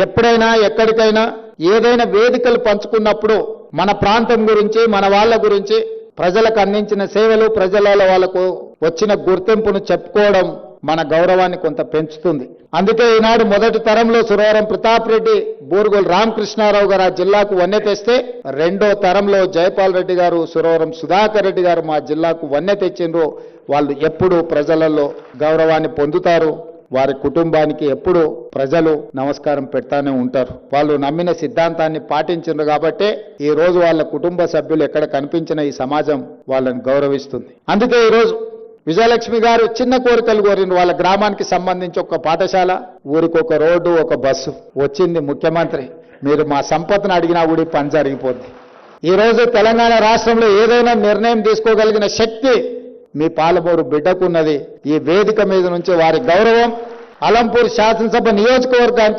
ఎప్పుడైనా ఎక్కడికైనా ఏదైనా వేదికలు పంచుకున్నప్పుడు మన ప్రాంతం గురించి మన వాళ్ళ గురించి ప్రజలకు అందించిన సేవలు ప్రజలలో వాళ్ళకు వచ్చిన గుర్తింపును చెప్పుకోవడం మన గౌరవాన్ని కొంత పెంచుతుంది. అందుకే ఈనాడు మొదటి తరంలో సురవరం ప్రతాప్ రెడ్డి, బూరుగుల రామకృష్ణారావు గారు ఆ జిల్లాకు వన్నె తెస్తే, రెండో తరంలో జయపాల్ రెడ్డి గారు, సురవరం సుధాకర్ రెడ్డి గారు మా జిల్లాకు వన్నె తెచ్చిండ్రు. వాళ్ళు ఎప్పుడు ప్రజలలో గౌరవాన్ని పొందుతారు. వారి కుటుంబానికి ఎప్పుడు ప్రజలు నమస్కారం పెడతానే ఉంటారు. వాళ్ళు నమ్మిన సిద్ధాంతాన్ని పాటించారు కాబట్టే ఈ రోజు వాళ్ళ కుటుంబ సభ్యులు ఎక్కడ కనిపించిన ఈ సమాజం వాళ్ళని గౌరవిస్తుంది. అందుకే ఈరోజు విజయలక్ష్మి గారు చిన్న కోరికలు కోరింది. వాళ్ళ గ్రామానికి సంబంధించి ఒక పాఠశాల, ఊరికి ఒక రోడ్డు, ఒక బస్సు వచ్చింది. ముఖ్యమంత్రి మీరు మా సంపత్తిని అడిగినా కూడా పని జరిగిపోద్ది. ఈరోజు తెలంగాణ రాష్ట్రంలో ఏదైనా నిర్ణయం తీసుకోగలిగిన శక్తి మీ పాలమూరు బిడ్డకున్నది. ఈ వేదిక మీద నుంచి వారి గౌరవం అలంపూర్ శాసనసభ నియోజకవర్గానికి